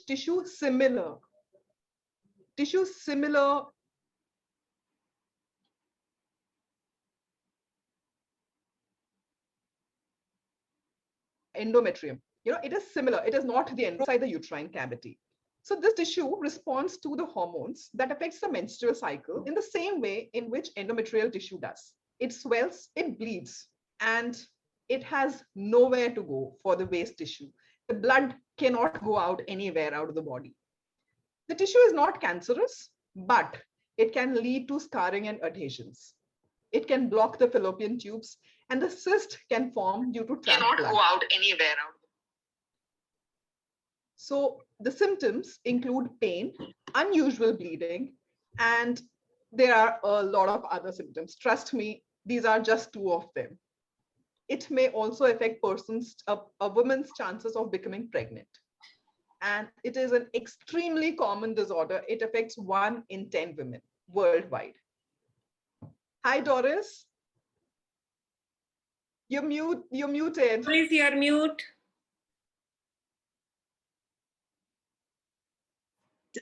tissue similar endometrium. It is similar. It is not the inside the uterine cavity. So this tissue responds to the hormones that affects the menstrual cycle in the same way in which endometrial tissue does. It swells, it bleeds, and it has nowhere to go for the waste tissue. The blood cannot go out anywhere out of the body. The tissue is not cancerous, but it can lead to scarring and adhesions. It can block the fallopian tubes, and the cyst can form due to trapped blood. Cannot go out anywhere out. So the symptoms include pain, unusual bleeding, and there are a lot of other symptoms. Trust me, these are just two of them. It may also affect a woman's chances of becoming pregnant. And it is an extremely common disorder. It affects 1 in 10 women worldwide. Hi, Doris. You're muted. Please, you're mute.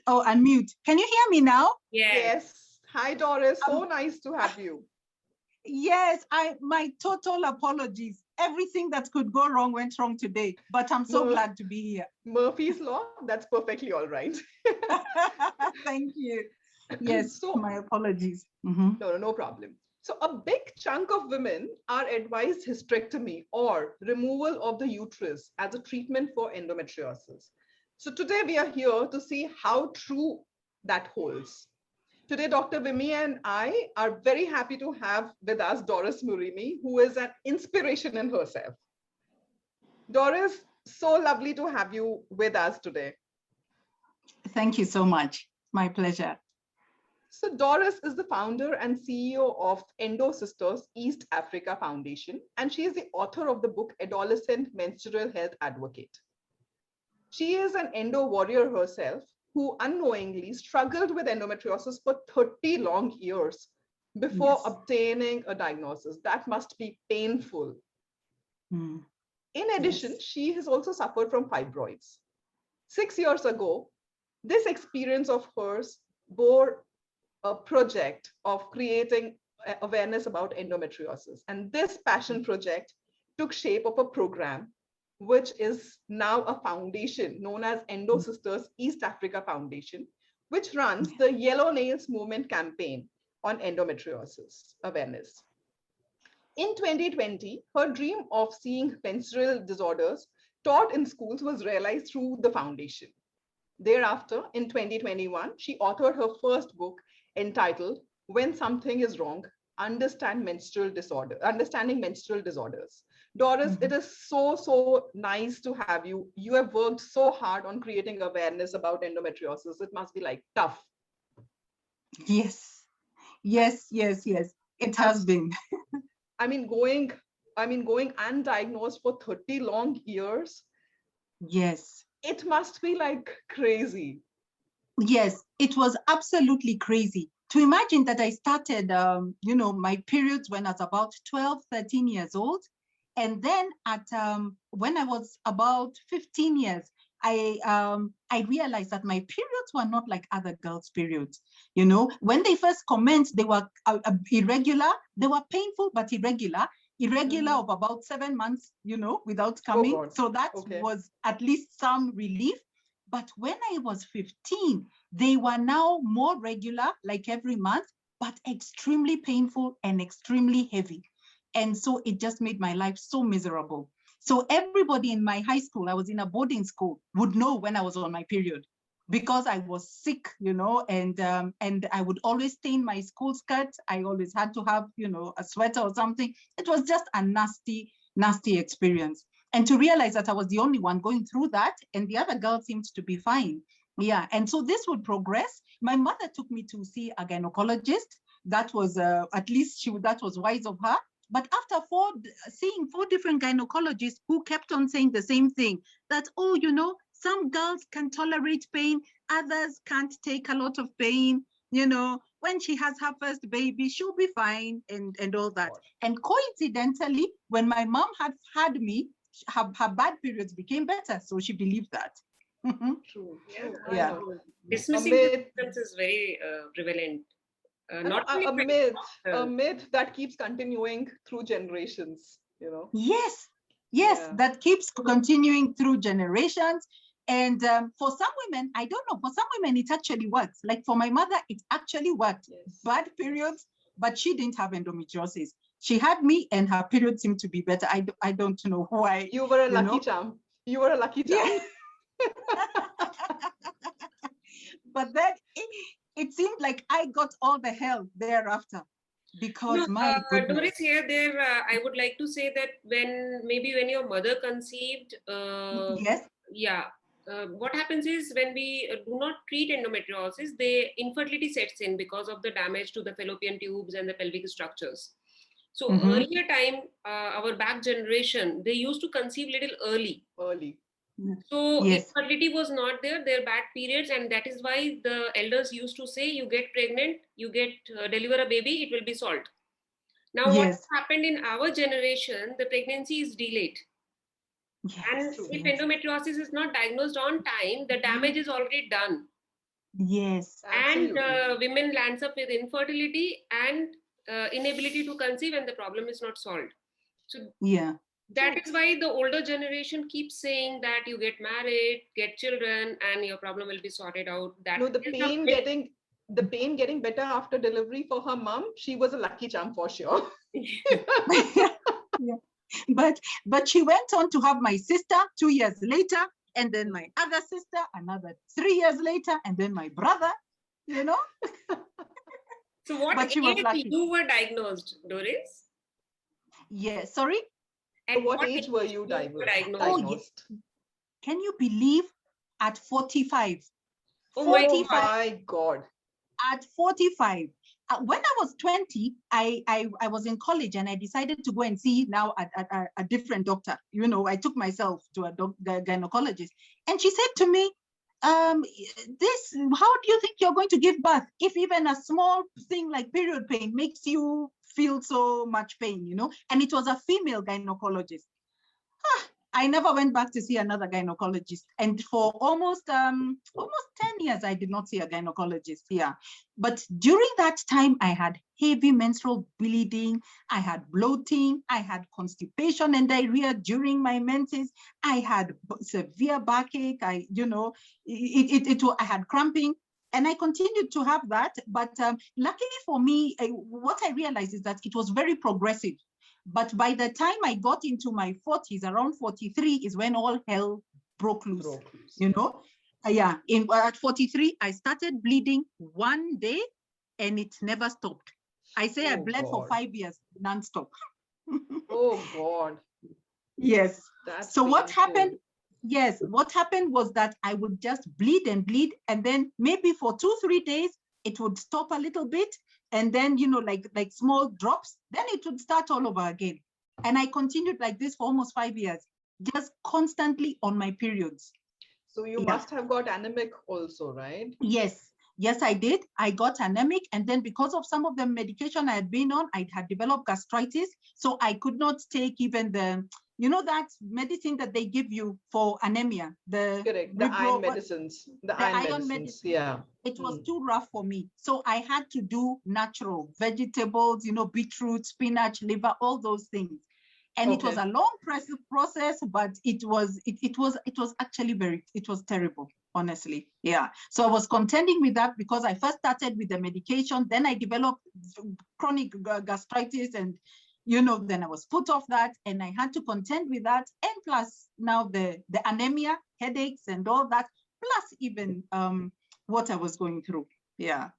Oh, unmute. Can you hear me now? Yes. Hi, Doris. So nice to have you. Yes, my total apologies. Everything that could go wrong went wrong today, but I'm so glad to be here. Murphy's Law, that's perfectly all right. Thank you. Yes, so my apologies. No problem. So a big chunk of women are advised hysterectomy or removal of the uterus as a treatment for endometriosis. So today we are here to see how true that holds. Today, Dr. Vimi and I are very happy to have with us Doris Murimi, who is an inspiration in herself. Doris, so lovely to have you with us today. Thank you so much. My pleasure. So Doris is the founder and CEO of HYsterectomy East Africa Foundation, and she is the author of the book Adolescent Menstrual Health Advocate. She is an endo warrior herself, who unknowingly struggled with endometriosis for 30 long years before obtaining a diagnosis. That must be painful. In addition, she has also suffered from fibroids. 6 years ago, this experience of hers bore a project of creating awareness about endometriosis. And this passion project took shape of a program which is now a foundation known as HYsterectomy East Africa Foundation, which runs the Yellow Nails Movement campaign on endometriosis awareness. In 2020, her dream of seeing menstrual disorders taught in schools was realized through the foundation. Thereafter, in 2021, she authored her first book entitled When Something is Wrong, Understanding Menstrual Disorders. Doris, it is so nice to have you. You have worked so hard on creating awareness about endometriosis. It must be like tough. Yes. It has been. going undiagnosed for 30 long years. Yes. It must be like crazy. Yes, it was absolutely crazy. To imagine that I started, my periods when I was about 12, 13 years old. And then when I was about 15 years, I realized that my periods were not like other girls' periods. When they first commenced, they were irregular. They were painful, but irregular of about 7 months, without coming. Oh, so that was at least some relief. But when I was 15, they were now more regular, like every month, but extremely painful and extremely heavy. And so it just made my life so miserable. So everybody in my high school, I was in a boarding school, would know when I was on my period because I was sick, and I would always stain my school skirt. I always had to have, a sweater or something. It was just a nasty, nasty experience. And to realize that I was the only one going through that and the other girl seemed to be fine. Yeah, and so this would progress. My mother took me to see a gynecologist. That was, at least that was wise of her. But after seeing 4 different gynecologists who kept on saying the same thing, that, some girls can tolerate pain, others can't take a lot of pain, when she has her first baby, she'll be fine and all that. And coincidentally, when my mom had me, her bad periods became better. So she believed that. True. Yeah. I Yeah. know. Dismissing A the myth, symptoms is very prevalent. I know, Not only a by myth, a doctors. myth that keeps continuing through generations, you know. Yes, yes, Yeah. that keeps continuing through generations. And for some women, I don't know, for some women, it actually works. Like for my mother, it actually worked. Yes. Bad periods, but she didn't have endometriosis. She had me and her period seemed to be better. I don't know why. You were a you lucky know? charm. You were a lucky Yeah. charm. But then it seemed like I got all the help thereafter because No, my goodness. Doris, here, there, I would like to say that when your mother conceived, Yes. yeah, what happens is when we do not treat endometriosis, the infertility sets in because of the damage to the fallopian tubes and the pelvic structures. So earlier time, our back generation, they used to conceive little early. Early. So Yes. infertility was not there, their bad periods, and that is why the elders used to say, you get pregnant, you get deliver a baby, it will be solved. Now, what Yes. happened in our generation, the pregnancy is delayed. And Yes. True. if Yes. endometriosis is not diagnosed on time, the damage is already done. Yes. And Absolutely. women lands up with infertility and inability to conceive, and the problem is not solved. So Yeah. that True. is why the older generation keeps saying that you get married, get children, and your problem will be sorted out. That No, is a myth. the pain getting better after delivery for her mom, she was a lucky charm for sure. Yeah. But she went on to have my sister 2 years later, and then my other sister another 3 years later, and then my brother, you know. So what But she was age lucky. you were diagnosed, Doris? Yeah, sorry. At What what age were you were diagnosed? Oh, yeah. Can you believe at 45? Oh my 45 God. My God. at 45. When I was 20, I was in college and I decided to go and see now a different doctor. You know, I took myself to a gynecologist, and she said to me, how do you think you're going to give birth if even a small thing like period pain makes you feel so much pain, you know? And it was a female gynecologist. I never went back to see another gynecologist. And for almost 10 years, I did not see a gynecologist. Yeah. But during that time, I had heavy menstrual bleeding. I had bloating. I had constipation and diarrhea during my menses. I had severe backache. I had cramping. And I continued to have that. But luckily for me, what I realized is that it was very progressive. But by the time I got into my 40s, around 43 is when all hell broke loose. You know? At 43, I started bleeding one day and it never stopped. I say I bled for 5 years, nonstop. Oh God. Yes. That's so what painful. happened? Yes, what happened was that I would just bleed, and then maybe for 2-3 days, it would stop a little bit. And then, like small drops, then it would start all over again. And I continued like this for almost 5 years, just constantly on my periods. So you must have got anemic also, right? Yes, I did. I got anemic. And then because of some of the medication I had been on, I had developed gastritis. So I could not take even that medicine that they give you for anemia. Correct. The iron medicines. The iron medicines. Yeah. It was too rough for me. So I had to do natural vegetables, beetroot, spinach, liver, all those things. And it was a long process, but it was actually it was terrible, honestly. Yeah. So I was contending with that because I first started with the medication, then I developed chronic gastritis, and then I was put off that, and I had to contend with that, and plus now the anemia, headaches, and all that, plus even what I was going through. Yeah,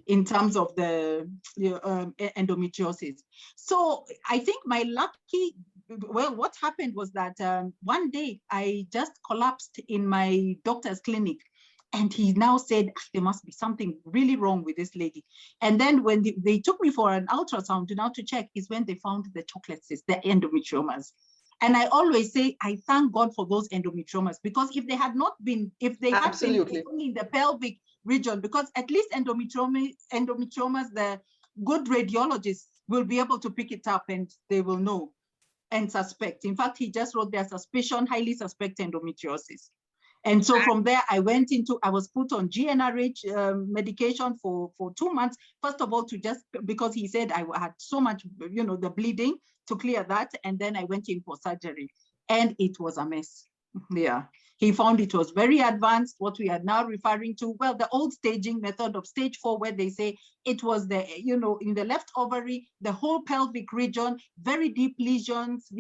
in terms of the endometriosis. So I think what happened was that one day I just collapsed in my doctor's clinic, and he now said, there must be something really wrong with this lady. And then when they took me for an ultrasound to check, is when they found the chocolate cysts, the endometriomas. And I always say, I thank God for those endometriomas, because if they had been only in the pelvic region, because at least endometriomas, the good radiologists will be able to pick it up and they will know and suspect. In fact, he just wrote their suspicion, highly suspect endometriosis. And so from there, I was put on GnRH medication for 2 months. First of all, because he said I had so much, the bleeding, to clear that. And then I went in for surgery, and it was a mess. Yeah. He found it was very advanced, what we are now referring to, well, the old staging method of stage 4, where they say it was in the left ovary, the whole pelvic region, very deep lesions,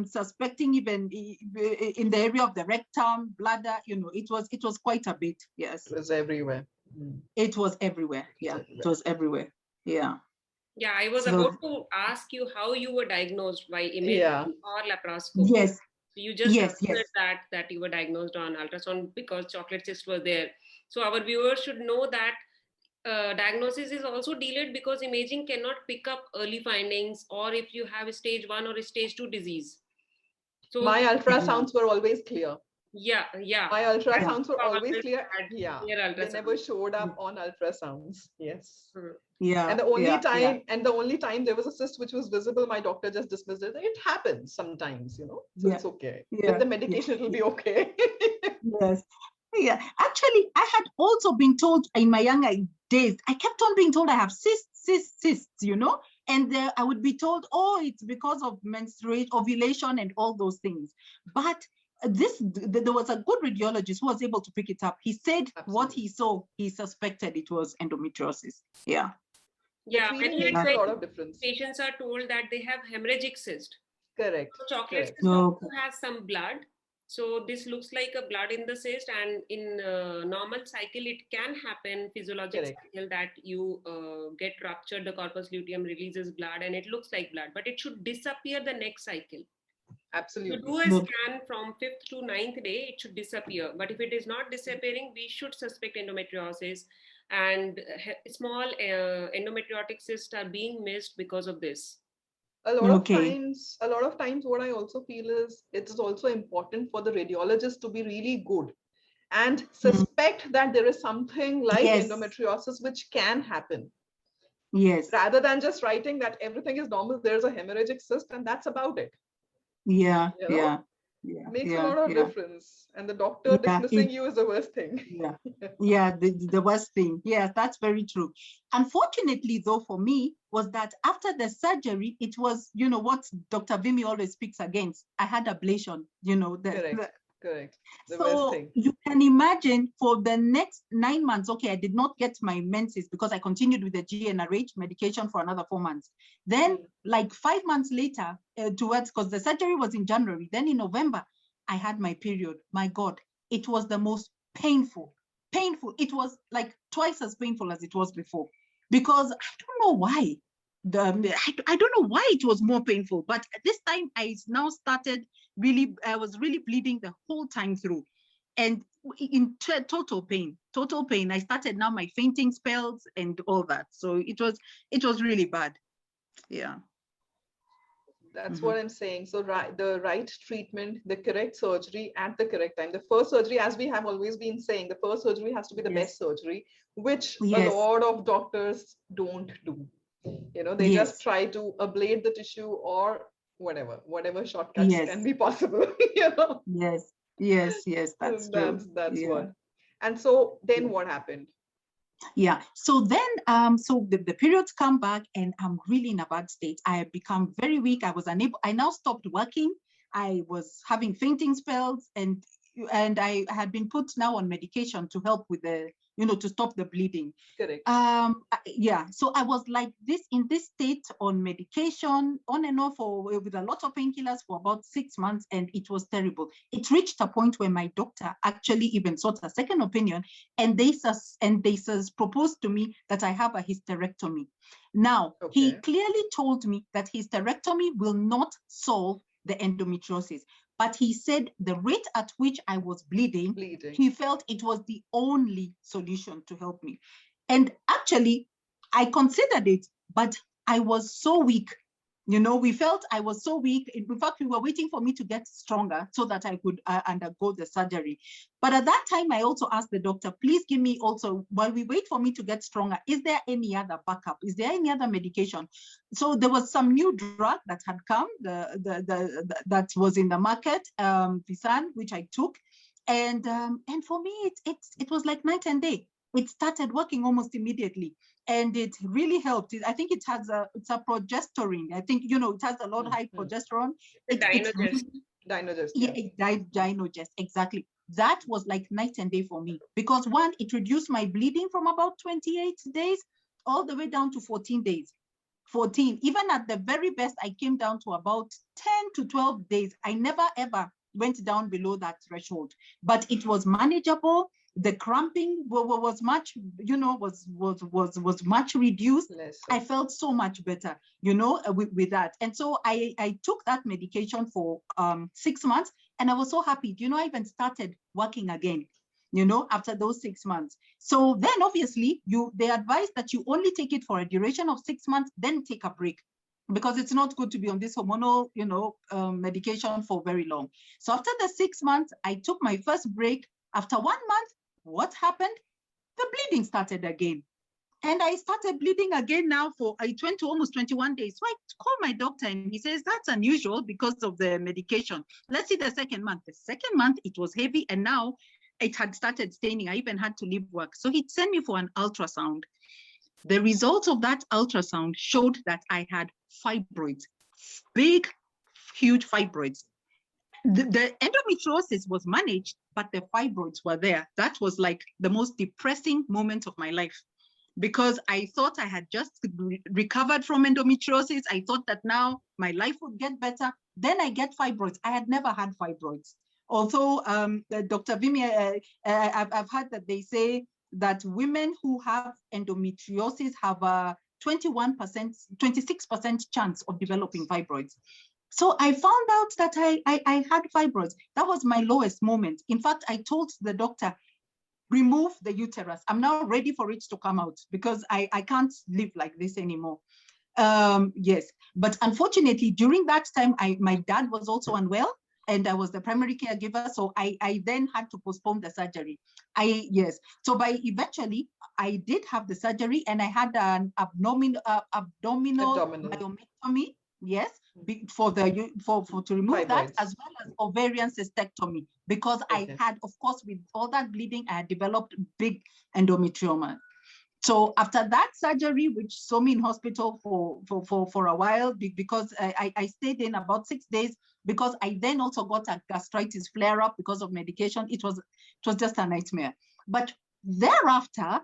suspecting even in the area of the rectum, bladder, it was quite a bit. Yes. It was everywhere. It was everywhere. Yeah, it was everywhere. Yeah. Yeah, I was about to ask you how you were diagnosed, by imaging or laparoscopy. Yes. So you just answered that you were diagnosed on ultrasound because chocolate cysts were there. So our viewers should know that diagnosis is also delayed because imaging cannot pick up early findings, or if you have a stage 1 or a stage 2 disease. So my ultrasounds were always clear. Yeah. My ultrasounds were always clear. They never showed up on ultrasounds. Yes. Yeah. And the only time there was a cyst which was visible, my doctor just dismissed it. It happens sometimes, so it's okay. With the medication, it will be okay. Yes. Yeah. Actually, I had also been told in my younger days, I kept on being told I have cysts, and I would be told, oh, it's because of ovulation and all those things. But there was a good radiologist who was able to pick it up. He said what he saw, he suspected it was endometriosis. Yeah. Yeah, makes a lot of difference. Patients are told that they have hemorrhagic cyst. Correct. So chocolate cyst also has some blood. So this looks like a blood in the cyst, and in normal cycle, it can happen, physiologic cycle, that you get ruptured, the corpus luteum releases blood and it looks like blood, but it should disappear the next cycle. Absolutely. You do a scan from 5th to 9th day, it should disappear. But if it is not disappearing, we should suspect endometriosis, and small endometriotic cysts are being missed because of this. A lot of times, what I also feel is it is also important for the radiologist to be really good and suspect that there is something like endometriosis which can happen. Yes. Rather than just writing that everything is normal, there's a hemorrhagic cyst, and that's about it. Yeah. Makes a lot of difference. And the doctor dismissing you is the worst thing. The worst thing. Yeah, that's very true. Unfortunately, though, for me, was that after the surgery, it was, what Dr. Vimy always speaks against. I had ablation, Correct. So you can imagine for the next 9 months, I did not get my menses because I continued with the GnRH medication for another 4 months. Then like 5 months later, because the surgery was in January, then in November, I had my period. My God, it was the most painful. It was like twice as painful as it was before, because I don't know why. I don't know why it was more painful, but this time I now started I was really bleeding the whole time through, and in total pain. I started now my fainting spells and all that. So it was really bad. Yeah. That's what I'm saying. So the right treatment, the correct surgery at the correct time. The first surgery, as we have always been saying, the first surgery has to be the best surgery, which a lot of doctors don't do. They just try to ablate the tissue or whatever shortcuts can be possible. Yes, that's true. That's what. And so then what happened? Yeah, so then so the periods come back and I'm really in a bad state. I have become very weak. I now stopped working. I was having fainting spells, and I had been put now on medication to help with the to stop the bleeding. Correct. So I was like this, in this state, on medication on and off with a lot of painkillers for about 6 months, and it was terrible. It reached a point where my doctor actually even sought a second opinion, and they proposed to me that I have a hysterectomy. Now, he clearly told me that hysterectomy will not solve the endometriosis. But he said the rate at which I was bleeding, he felt it was the only solution to help me. And actually, I considered it, but I was so weak. We felt I was so weak. In fact, we were waiting for me to get stronger so that I could undergo the surgery. But at that time, I also asked the doctor, please give me also, while we wait for me to get stronger, is there any other backup? Is there any other medication? So there was some new drug that had come, that was in the market, Visan, which I took. And for me, it was like night and day. It started working almost immediately, and it really helped. I think it's a progesterone. I think, it has a lot of high progesterone. It's really, Dynogest. yeah, Dynogest, exactly. That was like night and day for me, because one, it reduced my bleeding from about 28 days all the way down to 14 days. 14, even at the very best, I came down to about 10 to 12 days. I never ever went down below that threshold, but it was manageable. The cramping was much, was much reduced. I felt so much better, with that. And so I took that medication for 6 months, and I was so happy. I even started working again, after those 6 months. So then obviously they advise that you only take it for a duration of 6 months, then take a break, because it's not good to be on this hormonal, medication for very long. So after the 6 months, I took my first break. After 1 month, what happened? The bleeding started again. And I started bleeding again now it went to almost 21 days. So I called my doctor, and he says, that's unusual because of the medication. Let's see the second month. The second month, it was heavy, and now it had started staining. I even had to leave work. So he sent me for an ultrasound. The results of that ultrasound showed that I had fibroids, big, huge fibroids. The endometriosis was managed, but the fibroids were there. That was like the most depressing moment of my life, because I thought I had just recovered from endometriosis. I thought that now my life would get better. Then I get fibroids. I had never had fibroids. Although Dr. Vimy, I've heard that they say that women who have endometriosis have a 21%, 26% chance of developing fibroids. So I found out that I had fibroids. That was my lowest moment. In fact, I told the doctor, remove the uterus. I'm now ready for it to come out, because I can't live like this anymore. Yes, but unfortunately, during that time, my dad was also unwell, and I was the primary caregiver. So I then had to postpone the surgery. So eventually I did have the surgery, and I had an abdominal myomectomy. Yes, to remove fibroids, that, as well as ovarian cystectomy, because I had, of course, with all that bleeding, I had developed big endometrioma. So after that surgery, which saw me in hospital for a while, because I stayed in about 6 days, because I then also got a gastritis flare up because of medication. It was just a nightmare. But thereafter,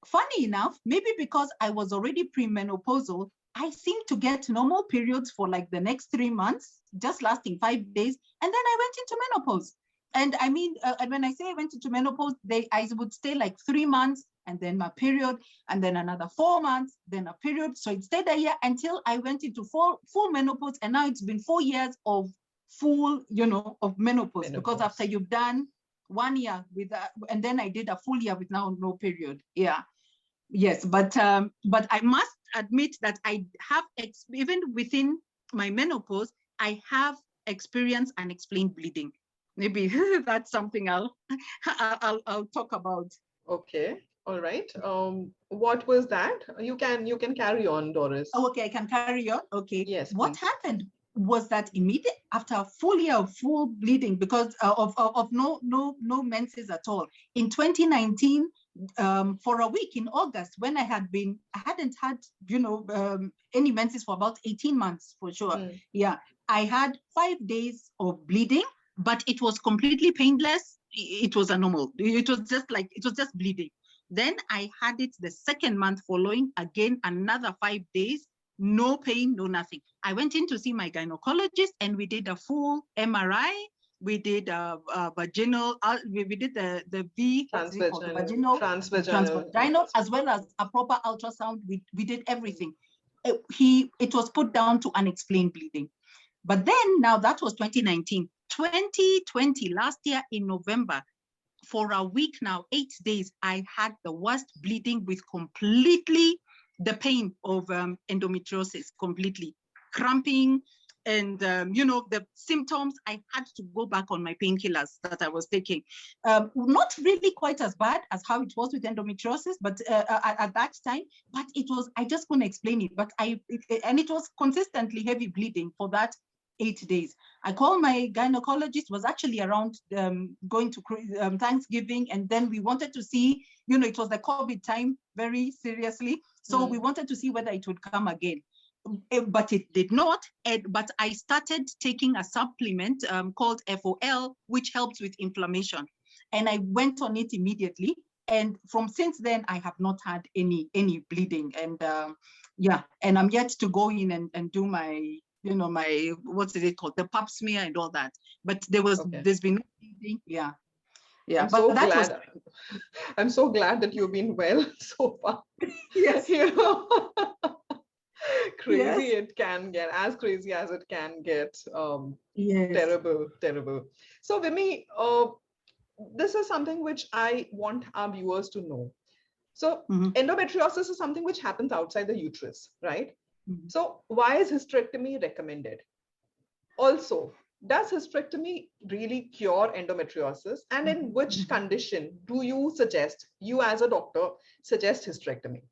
funny enough, maybe because I was already premenopausal, I seemed to get normal periods for like the next 3 months, just lasting 5 days. And then I went into menopause. And I mean, when I say I went into menopause, I would stay like 3 months, and then my period, and then another 4 months, then a period. So it stayed a year until I went into full menopause. And now it's been 4 years of full, of menopause. Because after you've done 1 year with that, and then I did a full year with now no period. Yeah. Yes, but I must admit that I have, even within my menopause, I have experienced unexplained bleeding. Maybe that's something I'll talk about. Okay, all right. What was that? You can carry on, Doris. Oh, okay, I can carry on. Okay. Yes. What happened was that immediately after a full year of full bleeding, because of no menses at all, in 2019. For a week in August, when I hadn't had, any menses for about 18 months for sure. Yeah, I had 5 days of bleeding, but it was completely painless. It was a normal. It was just bleeding. Then I had it the second month following, again, another 5 days, no pain, no nothing. I went in to see my gynecologist, and we did a full MRI. We did vaginal, we did the transvaginal, as well as a proper ultrasound. We did everything. It was put down to unexplained bleeding. But then, now that was 2019. 2020, last year in November, for a week now, 8 days, I had the worst bleeding with completely the pain of endometriosis, completely cramping. And, the symptoms, I had to go back on my painkillers that I was taking. Not really quite as bad as how it was with endometriosis, but at that time, but it was, I just couldn't explain it. But and it was consistently heavy bleeding for that 8 days. I called my gynecologist, was actually around going to Thanksgiving, and then we wanted to see, it was the COVID time, very seriously. So we wanted to see whether it would come again. But it did not. But I started taking a supplement called FOL, which helps with inflammation. And I went on it immediately. And since then, I have not had any bleeding. And and I'm yet to go in and do my, my, what's it called? The pap smear and all that. But there's been no bleeding. Yeah. Yeah. I'm so glad that you've been well so far. Yes. Crazy it can get, as crazy as it can get. Yes. Terrible. So Vimi, this is something which I want our viewers to know. So endometriosis is something which happens outside the uterus, right? So why is hysterectomy recommended? Also, does hysterectomy really cure endometriosis? And in which condition do you as a doctor, suggest hysterectomy?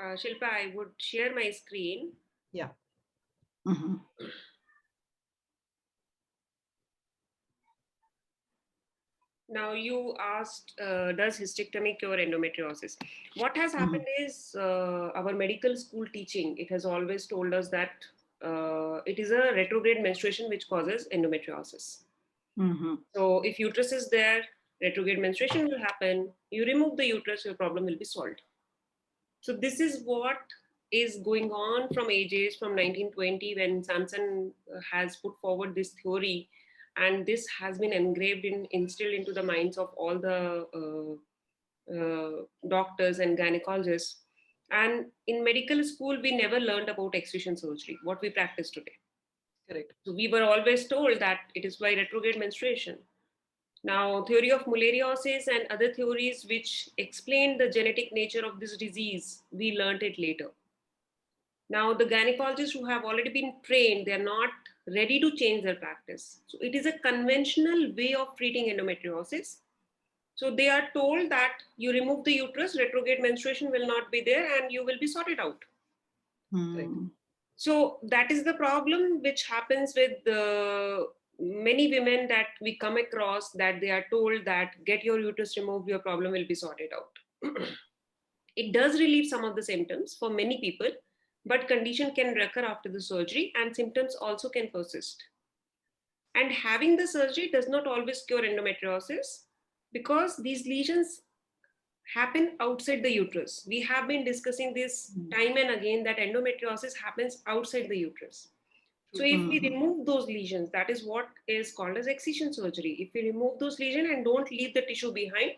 Shilpa, I would share my screen. Yeah. Now you asked, does hysterectomy cure endometriosis? What has happened is our medical school teaching, it has always told us that it is a retrograde menstruation which causes endometriosis. So if uterus is there, retrograde menstruation will happen. You remove the uterus, your problem will be solved. So this is what is going on from ages from 1920 when Samson has put forward this theory, and this has been instilled into the minds of all the doctors and gynecologists. And in medical school, we never learned about excision surgery, what we practice today. Correct. So we were always told that it is by retrograde menstruation. Now, theory of mulariosis and other theories which explain the genetic nature of this disease, we learned it later. Now, the gynecologists who have already been trained, they're not ready to change their practice. So it is a conventional way of treating endometriosis. So they are told that you remove the uterus, retrograde menstruation will not be there and you will be sorted out. Right. So that is the problem which happens with many women that we come across, that they are told that get your uterus removed, your problem will be sorted out. It does relieve some of the symptoms for many people, but condition can recur after the surgery and symptoms also can persist. And having the surgery does not always cure endometriosis because these lesions happen outside the uterus. We have been discussing this time and again that endometriosis happens outside the uterus. So if we remove those lesions, that is what is called as excision surgery. If we remove those lesions and don't leave the tissue behind,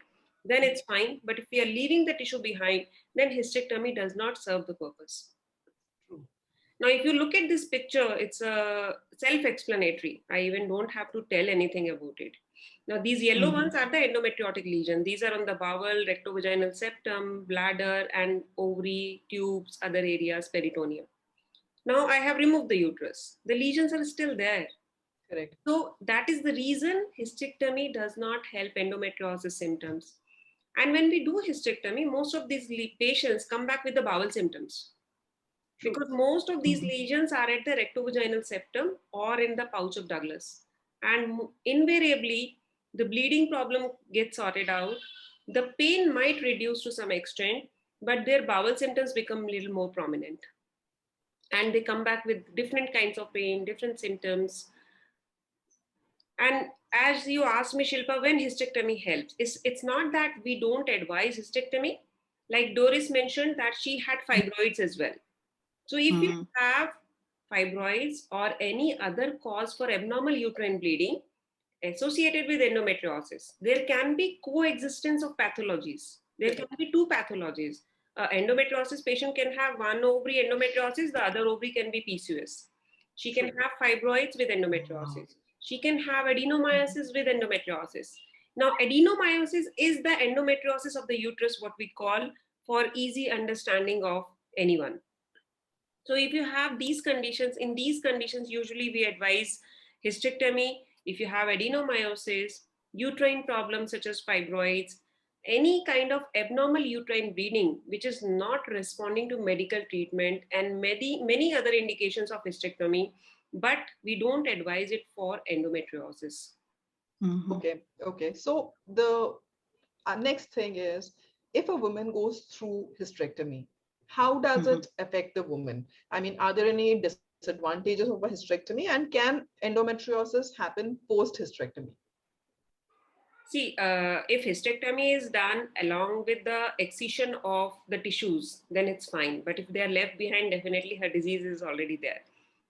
then it's fine. But if we are leaving the tissue behind, then hysterectomy does not serve the purpose. Now, if you look at this picture, it's self-explanatory. I even don't have to tell anything about it. Now, these yellow ones are the endometriotic lesions. These are on the bowel, rectovaginal septum, bladder, and ovary, tubes, other areas, peritoneum. Now, I have removed the uterus. The lesions are still there. Correct. So that is the reason hysterectomy does not help endometriosis symptoms. And when we do hysterectomy, most of these patients come back with the bowel symptoms. Because most of these lesions are at the rectovaginal septum or in the pouch of Douglas. And invariably, the bleeding problem gets sorted out. The pain might reduce to some extent, but their bowel symptoms become a little more prominent. And they come back with different kinds of pain, different symptoms. And as you asked me, Shilpa, when hysterectomy helps, it's not that we don't advise hysterectomy. Like Doris mentioned that she had fibroids as well. So if you have fibroids or any other cause for abnormal uterine bleeding associated with endometriosis, there can be coexistence of pathologies. There can be two pathologies. Endometriosis patient can have one ovary endometriosis, the other ovary can be PCOS. She can have fibroids with endometriosis. She can have adenomyosis with endometriosis. Now, adenomyosis is the endometriosis of the uterus, what we call, for easy understanding of anyone. So if you have these conditions, in these conditions, usually we advise hysterectomy. If you have adenomyosis, uterine problems such as fibroids, any kind of abnormal uterine bleeding, which is not responding to medical treatment, and many other indications of hysterectomy, but we don't advise it for endometriosis. Okay. So the next thing is, if a woman goes through hysterectomy, how does it affect the woman? I mean, are there any disadvantages of a hysterectomy, and can endometriosis happen post hysterectomy? See, if hysterectomy is done along with the excision of the tissues, then it's fine. But if they are left behind, definitely her disease is already there.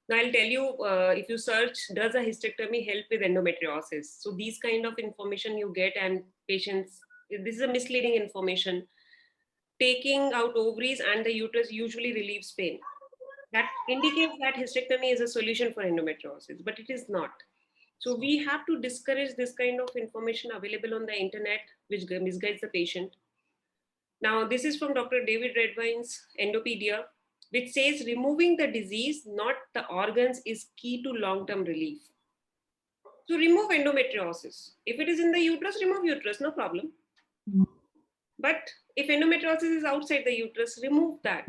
Now, I'll tell you, if you search, does a hysterectomy help with endometriosis? So these kind of information you get, and patients, this is a misleading information. Taking out ovaries and the uterus usually relieves pain. That indicates that hysterectomy is a solution for endometriosis, but it is not. So we have to discourage this kind of information available on the internet, which misguides the patient. Now, this is from Dr. David Redwine's Endopedia, which says removing the disease, not the organs, is key to long-term relief. So remove endometriosis. If it is in the uterus, remove uterus, no problem. But if endometriosis is outside the uterus, remove that.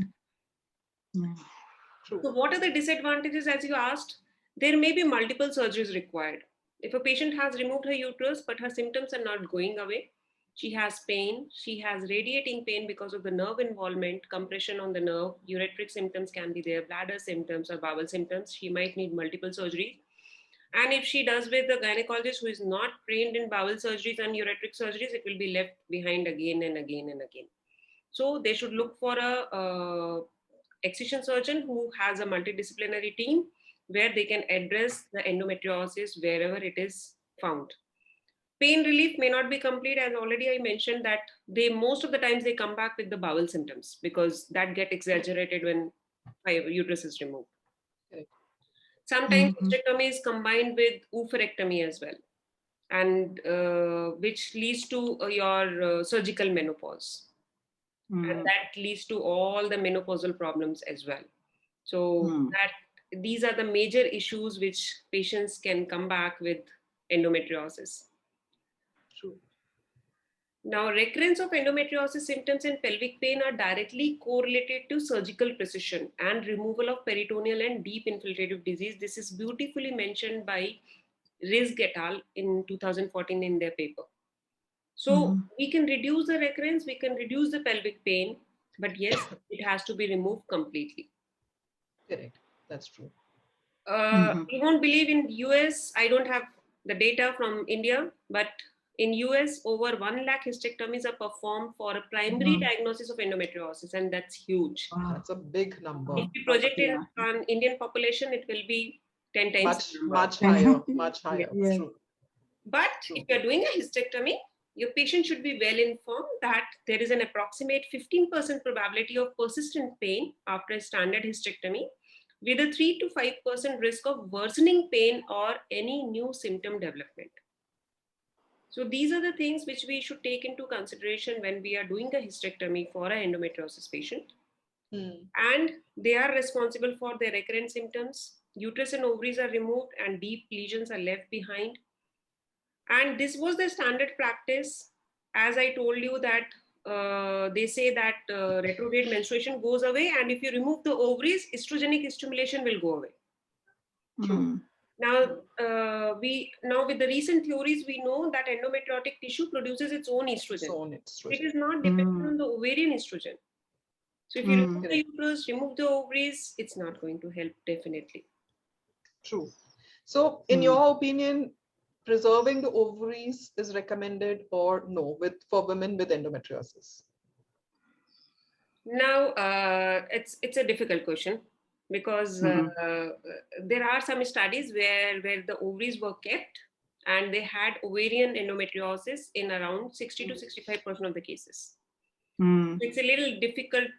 So what are the disadvantages, as you asked? There may be multiple surgeries required. If a patient has removed her uterus, but her symptoms are not going away, she has pain, she has radiating pain because of the nerve involvement, compression on the nerve, ureteric symptoms can be there, bladder symptoms or bowel symptoms, she might need multiple surgeries. And if she does with the gynecologist who is not trained in bowel surgeries and ureteric surgeries, it will be left behind again and again and again. So they should look for a excision surgeon who has a multidisciplinary team where they can address the endometriosis wherever it is found. Pain relief may not be complete, as already I mentioned that most of the times they come back with the bowel symptoms because that get exaggerated when uterus is removed. Sometimes hysterectomy is combined with oophorectomy as well, and which leads to your surgical menopause. And that leads to all the menopausal problems as well. So these are the major issues which patients can come back with endometriosis. True. Now, recurrence of endometriosis symptoms and pelvic pain are directly correlated to surgical precision and removal of peritoneal and deep infiltrative disease. This is beautifully mentioned by Rizk et al. In 2014 in their paper. So we can reduce the recurrence, we can reduce the pelvic pain, but yes, it has to be removed completely. Correct. That's true. You won't believe in US, I don't have the data from India, but in US, over 1 lakh hysterectomies are performed for a primary diagnosis of endometriosis, and that's huge. Wow. That's a big number. If we project it on Indian population, it will be 10 times much higher, much higher. Yes. True. But if you're doing a hysterectomy, your patient should be well informed that there is an approximate 15% probability of persistent pain after a standard hysterectomy, with a 3 to 5% risk of worsening pain or any new symptom development. So these are the things which we should take into consideration when we are doing a hysterectomy for an endometriosis patient. And they are responsible for their recurrent symptoms. Uterus and ovaries are removed and deep lesions are left behind. And this was the standard practice. As I told you that they say that retrograde menstruation goes away, and if you remove the ovaries, estrogenic stimulation will go away. Now, with the recent theories, we know that endometriotic tissue produces its own estrogen. It is not dependent on the ovarian estrogen. So if you remove the uterus, remove the ovaries, it's not going to help, definitely. True. So in your opinion, preserving the ovaries is recommended or no for women with endometriosis? Now, it's a difficult question because there are some studies where the ovaries were kept and they had ovarian endometriosis in around 60 to 65% of the cases. It's a little difficult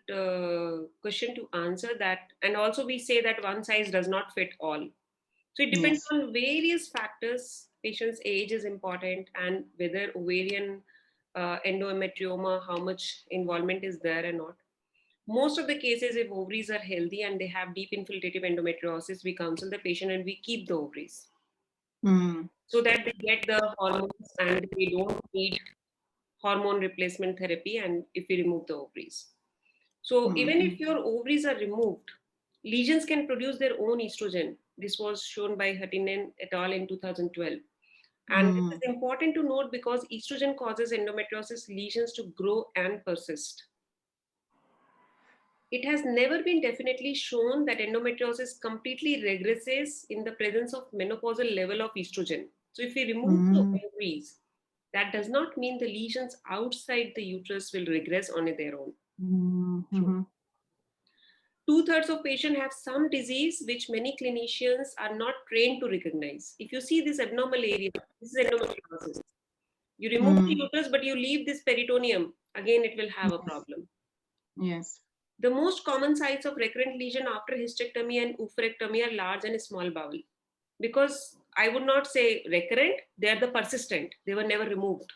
question to answer that. And also we say that one size does not fit all. So it depends on various factors. Patient's age is important, and whether ovarian endometrioma, how much involvement is there or not. Most of the cases, if ovaries are healthy and they have deep infiltrative endometriosis, we counsel the patient and we keep the ovaries so that they get the hormones and they don't need hormone replacement therapy, and if we remove the ovaries. So even if your ovaries are removed, lesions can produce their own estrogen This was shown by Hattinen et al. In 2012. And this is important to note because estrogen causes endometriosis lesions to grow and persist. It has never been definitely shown that endometriosis completely regresses in the presence of menopausal level of estrogen. So if we remove the ovaries, that does not mean the lesions outside the uterus will regress on their own. 2/3 of patients have some disease which many clinicians are not trained to recognize. If you see this abnormal area, this is endometriosis. You remove the uterus, but you leave this peritoneum, again, it will have a problem. Yes. The most common sites of recurrent lesion after hysterectomy and oophorectomy are large and small bowel. Because I would not say recurrent, they are the persistent. They were never removed.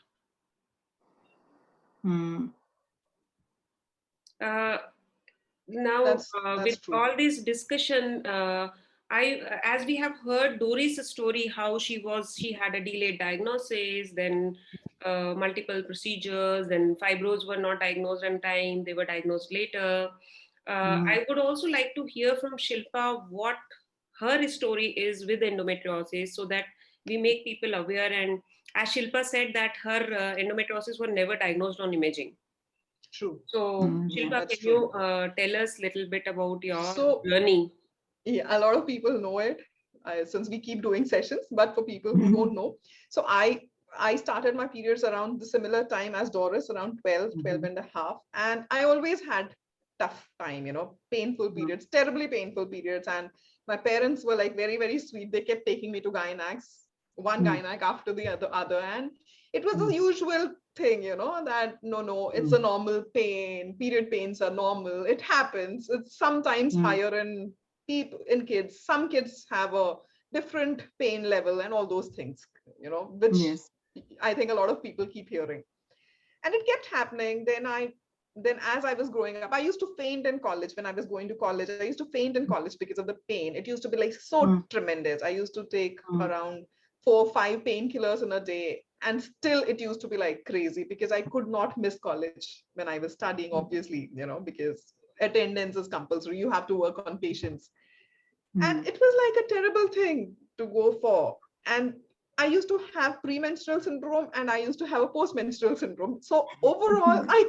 Now, with true. all this discussion, as we have heard Doris' story, how she had a delayed diagnosis, then multiple procedures, then fibroids were not diagnosed on time, they were diagnosed later. I would also like to hear from Shilpa what her story is with endometriosis so that we make people aware. And as Shilpa said that her endometriosis were never diagnosed on imaging. True. So, Shilpa, can you tell us a little bit about your journey? Yeah, a lot of people know it since we keep doing sessions, but for people who don't know. So I started my periods around the similar time as Doris, around 12 and a half. And I always had tough time, painful periods, terribly painful periods. And my parents were like very, very sweet. They kept taking me to gynacs, one gynac after the other. And it was the usual thing, that no, it's a normal pain. Period pains are normal. It happens. It's sometimes higher in kids. Some kids have a different pain level and all those things, which I think a lot of people keep hearing. And it kept happening. Then as I was growing up, I used to faint in college. When I was going to college, I used to faint in college because of the pain. It used to be like so tremendous. I used to take around 4 or 5 painkillers in a day. And still it used to be like crazy because I could not miss college when I was studying, obviously, because attendance is compulsory. You have to work on patients. And it was like a terrible thing to go for. And I used to have premenstrual syndrome and I used to have a postmenstrual syndrome. So overall, I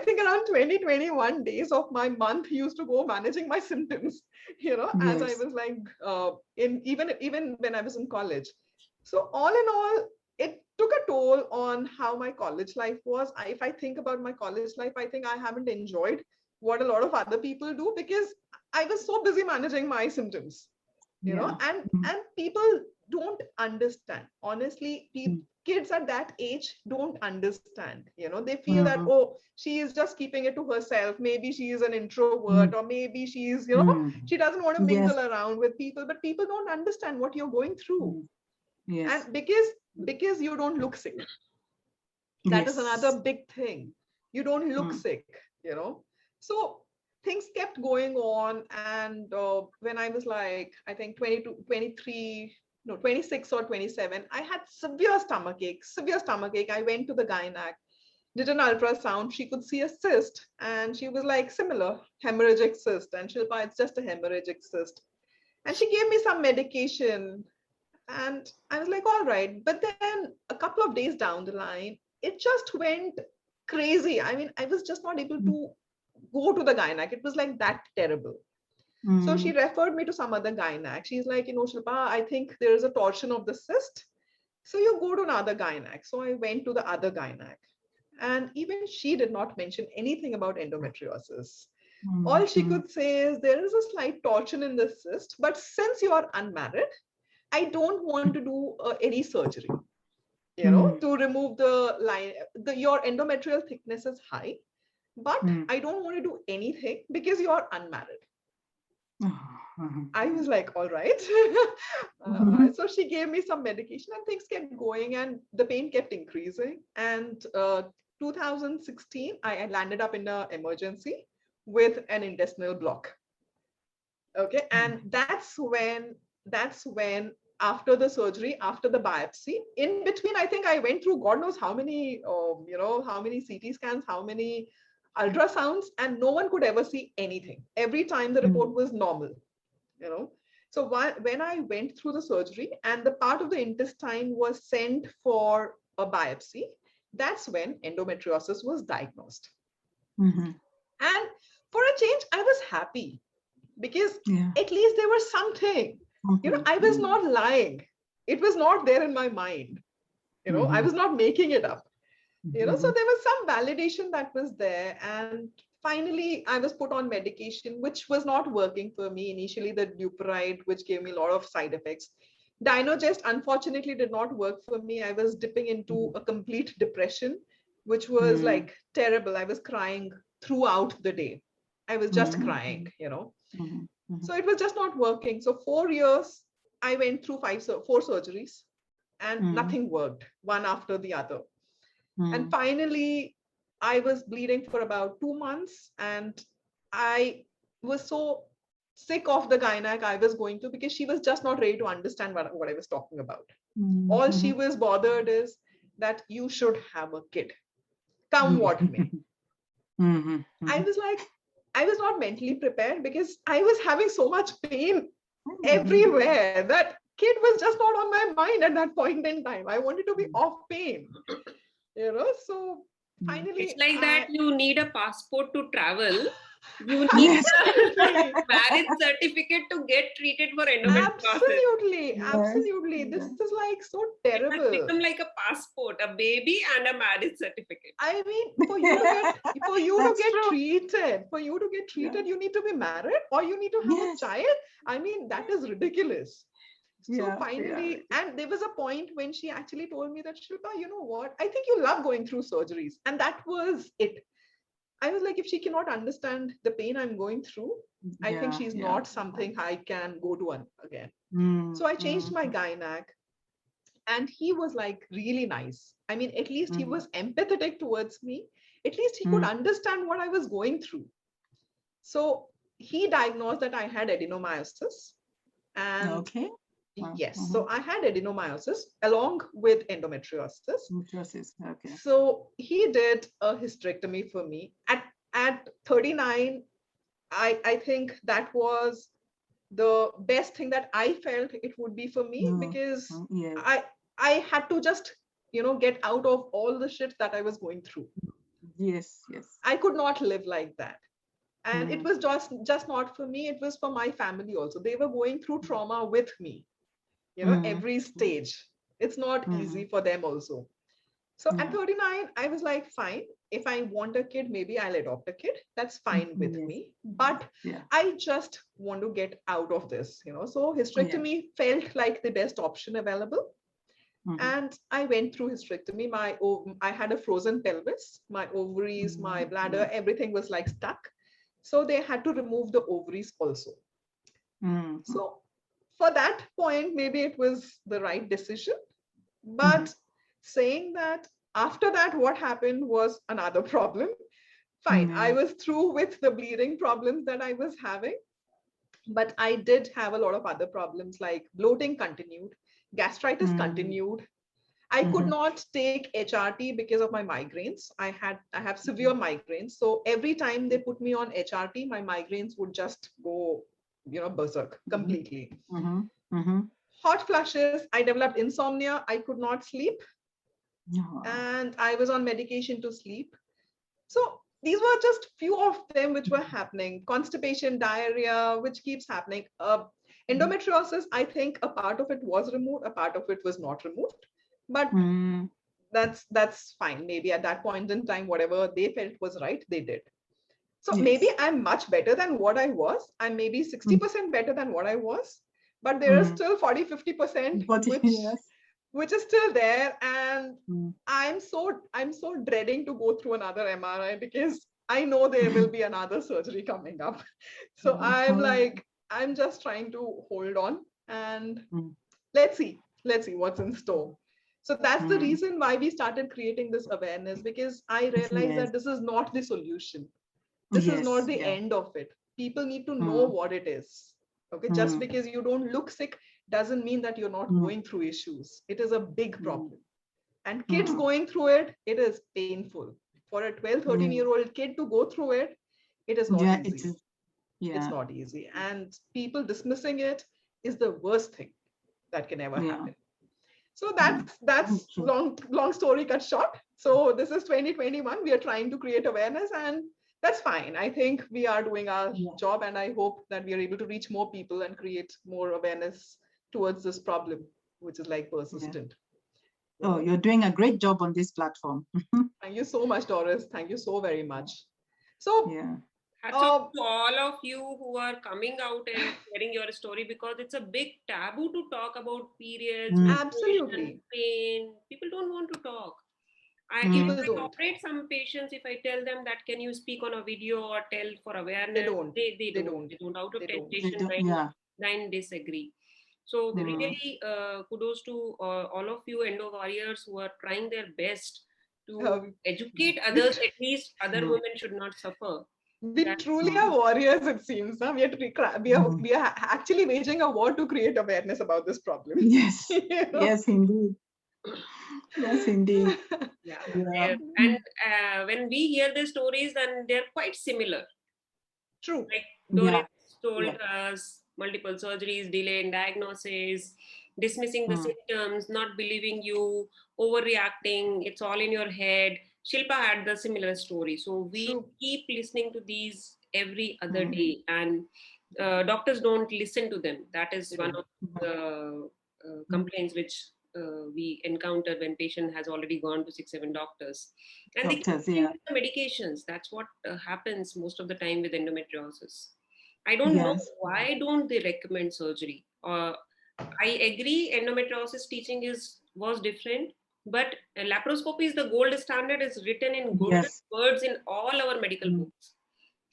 think around 20-21 days of my month used to go managing my symptoms, as I was like, even when I was in college. So all in all, it took a toll on how my college life was. If I think about my college life, I think I haven't enjoyed what a lot of other people do because I was so busy managing my symptoms, and people don't understand. Honestly, kids at that age don't understand. They feel that, oh, she is just keeping it to herself. Maybe she is an introvert, or maybe she is, she doesn't want to mingle around with people. But people don't understand what you're going through. Yes. And because you don't look sick. That is another big thing. You don't look sick, So things kept going on. And when I was like, I think 26 or 27, I had severe stomach ache. I went to the gynac, did an ultrasound. She could see a cyst and she was like, similar hemorrhagic cyst. And Shilpa, it's just a hemorrhagic cyst. And she gave me some medication. And I was like, all right. But then a couple of days down the line, it just went crazy. I mean, I was just not able to go to the gynac. It was like that terrible. So she referred me to some other gynac. She's like, Shilpa, I think there is a torsion of the cyst. So you go to another gynac. So I went to the other gynac. And even she did not mention anything about endometriosis. All she could say is there is a slight torsion in the cyst, but since you are unmarried, I don't want to do any surgery, to remove the line. Your endometrial thickness is high, but I don't want to do anything because you are unmarried. I was like, all right. So she gave me some medication and things kept going and the pain kept increasing. And 2016, I landed up in an emergency with an intestinal block. Okay. And that's when after the surgery, after the biopsy, in between, I think I went through God knows how many, how many CT scans, how many ultrasounds, and no one could ever see anything. Every time the report was normal, So when I went through the surgery and the part of the intestine was sent for a biopsy, that's when endometriosis was diagnosed. And for a change, I was happy because at least there was something. I was not lying. It was not there in my mind. I was not making it up. So there was some validation that was there. And finally, I was put on medication, which was not working for me. Initially, the Duperide, which gave me a lot of side effects. Dynogest, unfortunately, did not work for me. I was dipping into a complete depression, which was like terrible. I was crying throughout the day. I was just crying, So it was just not working. So 4 years, I went through 4 surgeries and nothing worked, one after the other. And finally, I was bleeding for about 2 months and I was so sick of the gynec I was going to because she was just not ready to understand what I was talking about. All she was bothered is that you should have a kid. Come what may. I was like, I was not mentally prepared because I was having so much pain everywhere that kid was just not on my mind at that point in time. I wanted to be off pain, so finally. It's like that you need a passport to travel. You need a marriage certificate to get treated for endometriosis. Absolutely. This is like so terrible. It has become like a passport, a baby and a marriage certificate. I mean, for you to get treated, you need to be married or you need to have a child. I mean, that is ridiculous. So finally, and there was a point when she actually told me that, Shilpa, you know what? I think you love going through surgeries. And that was it. I was like, if she cannot understand the pain I'm going through, I think she's not something I can go to again. So I changed my gynec and he was like really nice. I mean, at least he was empathetic towards me. At least he could understand what I was going through. So he diagnosed that I had adenomyosis. And yes, so I had adenomyosis along with endometriosis. So he did a hysterectomy for me at 39. I think that was the best thing that I felt it would be for me because I had to just get out of all the shit that I was going through. I could not live like that. And it was just not for me, it was for my family also. They were going through trauma with me. Every stage. It's not easy for them also. So at 39, I was like, fine, if I want a kid, maybe I'll adopt a kid. That's fine with me. But I just want to get out of this, So hysterectomy felt like the best option available. And I went through hysterectomy. I had a frozen pelvis, my ovaries, my bladder, everything was like stuck. So they had to remove the ovaries also. So for that point, maybe it was the right decision. But saying that after that, what happened was another problem. Fine, I was through with the bleeding problems that I was having. But I did have a lot of other problems like bloating continued, gastritis continued. I could not take HRT because of my migraines. I have severe migraines. So every time they put me on HRT, my migraines would just go, berserk completely. Hot flushes. I developed insomnia. I could not sleep. And I was on medication to sleep. So these were just few of them which were happening. Constipation, diarrhea, which keeps happening. Endometriosis, I think a part of it was removed, a part of it was not removed. But that's fine. Maybe at that point in time, whatever they felt was right, they did. So maybe I'm much better than what I was. I'm maybe 60% better than what I was. But there is still 40-50%, which is still there. And I'm so dreading to go through another MRI because I know there will be another surgery coming up. So I'm just trying to hold on and let's see what's in store. So that's the reason why we started creating this awareness, because I realized that this is not the solution. This is not the end of it. People need to know what it is. Okay, just because you don't look sick doesn't mean that you're not going through issues. It is a big problem. And kids going through it, it is painful. For a 12, 13-year-old kid to go through it, it is not easy. It's not easy. And people dismissing it is the worst thing that can ever Yeah. happen. So that's long story cut short. So this is 2021. We are trying to create awareness, and that's fine. I think we are doing our job, and I hope that we are able to reach more people and create more awareness towards this problem, which is like persistent. Oh, you're doing a great job on this platform. Thank you so much, Doris. Thank you so very much. So hats off to all of you who are coming out and sharing your story, because it's a big taboo to talk about periods, absolutely, pain. People don't want to talk. I operate some patients, if I tell them that can you speak on a video or tell for awareness, they don't. Out of temptation, 9 disagree. So really kudos to all of you endo warriors who are trying their best to educate others. At least other women should not suffer. We truly are warriors, it seems. We are actually waging a war to create awareness about this problem. Yes, yes, indeed. Yes, indeed. And when we hear the stories, then they're quite similar. True. Like Doris told us, multiple surgeries, delay in diagnosis, dismissing the symptoms, not believing you, overreacting, it's all in your head. Shilpa had the similar story. So we keep listening to these every other day, and doctors don't listen to them. That is one of the complaints which we encounter when patient has already gone to 6-7 doctors. And they continue the medications. That's what happens most of the time with endometriosis. I don't know why don't they recommend surgery. I agree endometriosis teaching was different, but laparoscopy is the gold standard, is written in golden words in all our medical books.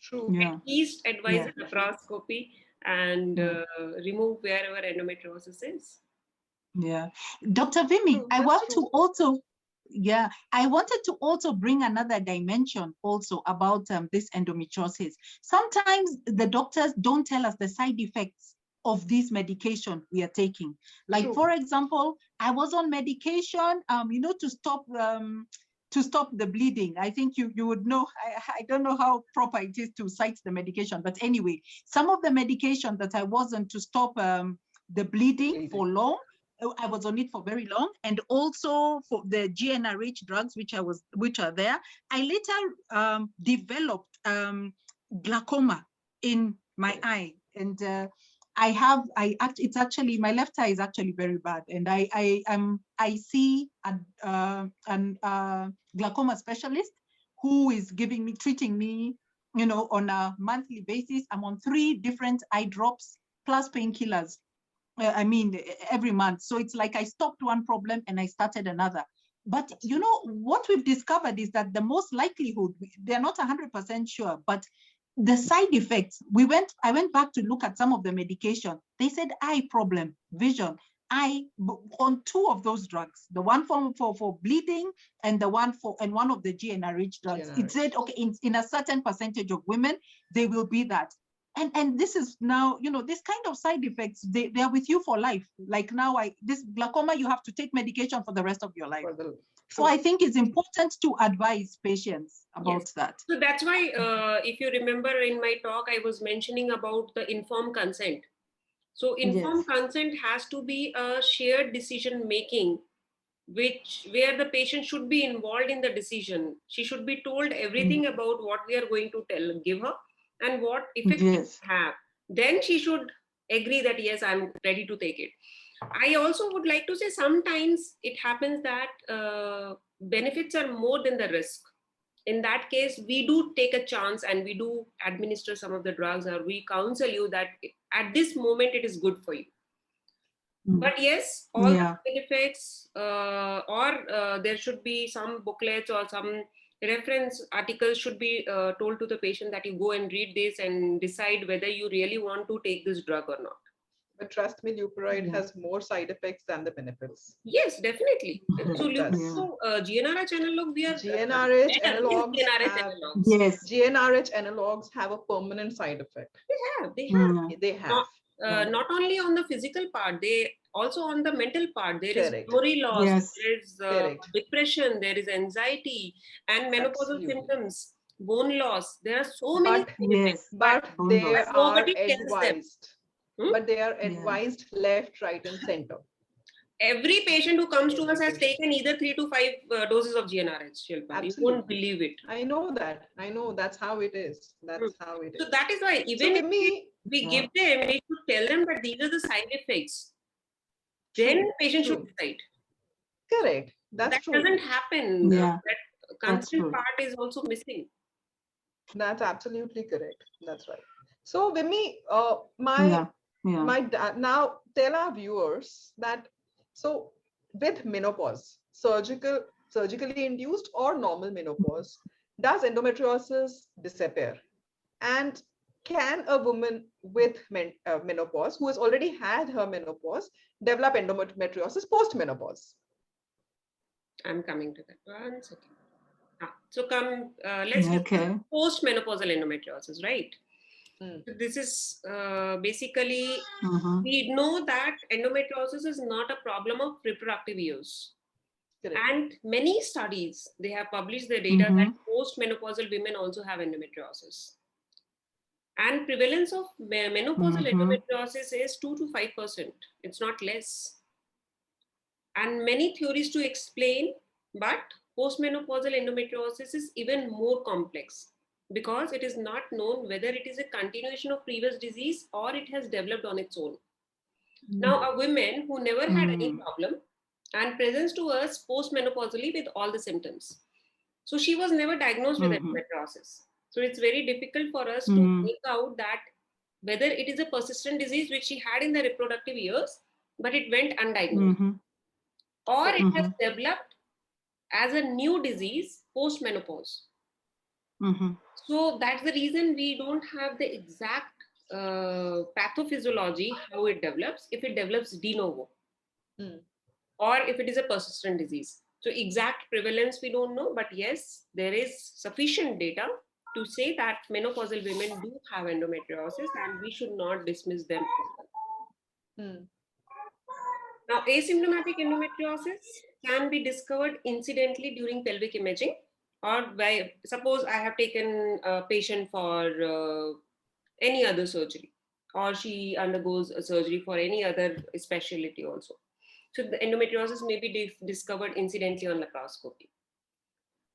True. At least advise laparoscopy and remove wherever endometriosis is. Yeah. Dr. Vimy, I want to also, I wanted to also bring another dimension also about this endometriosis. Sometimes the doctors don't tell us the side effects of this medication we are taking. Like, for example, I was on medication, to stop the bleeding. I think you would know, I don't know how proper it is to cite the medication, but anyway, some of the medication that I wasn't to stop the bleeding for long, I was on it for very long, and also for the GnRH drugs, which are there. I later developed glaucoma in my eye, and it's actually, my left eye is actually very bad, and I see an glaucoma specialist who is treating me, on a monthly basis. I'm on 3 different eye drops plus painkillers. Every month. So it's like I stopped one problem and I started another. But what we've discovered is that the most likelihood, they're not 100% sure, but the side effects, I went back to look at some of the medication. They said eye problem, vision, on 2 of those drugs, the one for bleeding and one of the GnRH drugs. It said, okay, in a certain percentage of women, they will be that. And this is now, this kind of side effects, they are with you for life. Like now, this glaucoma, you have to take medication for the rest of your life. So I think it's important to advise patients about that. So that's why, if you remember in my talk, I was mentioning about the informed consent. So informed consent has to be a shared decision making, where the patient should be involved in the decision. She should be told everything about what we are going to give her and what effect it have. Then she should agree that yes, I'm ready to take it. I also would like to say sometimes it happens that benefits are more than the risk. In that case, we do take a chance and we do administer some of the drugs, or we counsel you that at this moment it is good for you. But yes, all the benefits, or there should be some booklets or some reference articles should be told to the patient that you go and read this and decide whether you really want to take this drug or not. But trust me, Leuprolide has more side effects than the benefits. Yes, definitely. So GnRH analogs, GnRH analogs have a permanent side effect. They have. Not only on the physical part, they also on the mental part. There is memory loss, there is depression, there is anxiety, and menopausal symptoms, bone loss. There are so many but they are advised. but they are advised left, right, and center. Every patient who comes to us has taken either 3 to 5 doses of GnRH, Shilpa. You won't believe it. I know that. I know that's how it is. That's how it is. So that is why even if we give them, we should tell them that these are the side effects. Then patient should decide. Correct. That doesn't happen. That constant part is also missing. That's absolutely correct. That's right. So Vimmi, now tell our viewers that, so with menopause, surgically induced or normal menopause, does endometriosis disappear? And can a woman with menopause who has already had her menopause develop endometriosis post-menopause? I'm coming to that. 1 second. So let's discuss post-menopausal endometriosis, right? This is basically, we know that endometriosis is not a problem of reproductive years. Correct. And many studies, they have published the data that post-menopausal women also have endometriosis. And prevalence of menopausal endometriosis is 2 to 5%. It's not less. And many theories to explain, but postmenopausal endometriosis is even more complex because it is not known whether it is a continuation of previous disease or it has developed on its own. Now, a woman who never had any problem and presents to us postmenopausally with all the symptoms. So she was never diagnosed with endometriosis. So it's very difficult for us to make out that whether it is a persistent disease which she had in the reproductive years, but it went undiagnosed. Or it has developed as a new disease post-menopause. So that's the reason we don't have the exact pathophysiology, how it develops, if it develops de novo, or if it is a persistent disease. So exact prevalence we don't know, but yes, there is sufficient data to say that menopausal women do have endometriosis and we should not dismiss them. Now, asymptomatic endometriosis can be discovered incidentally during pelvic imaging, or by, suppose I have taken a patient for any other surgery, or she undergoes a surgery for any other specialty also. So the endometriosis may be discovered incidentally on laparoscopy.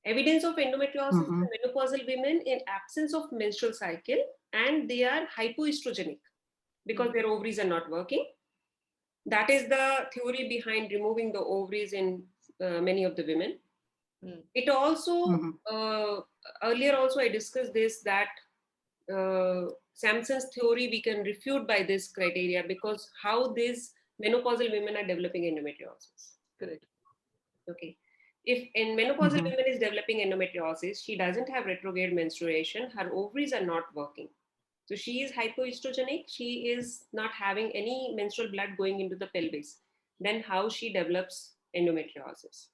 Evidence of endometriosis in menopausal women in absence of menstrual cycle, and they are hypoestrogenic because their ovaries are not working. That is the theory behind removing the ovaries in many of the women. It also, earlier also I discussed this, that Sampson's theory we can refute by this criteria because how these menopausal women are developing endometriosis. Correct. Okay. If in menopausal women is developing endometriosis, she doesn't have retrograde menstruation, her ovaries are not working. So she is hypoestrogenic, she is not having any menstrual blood going into the pelvis. Then how she develops endometriosis?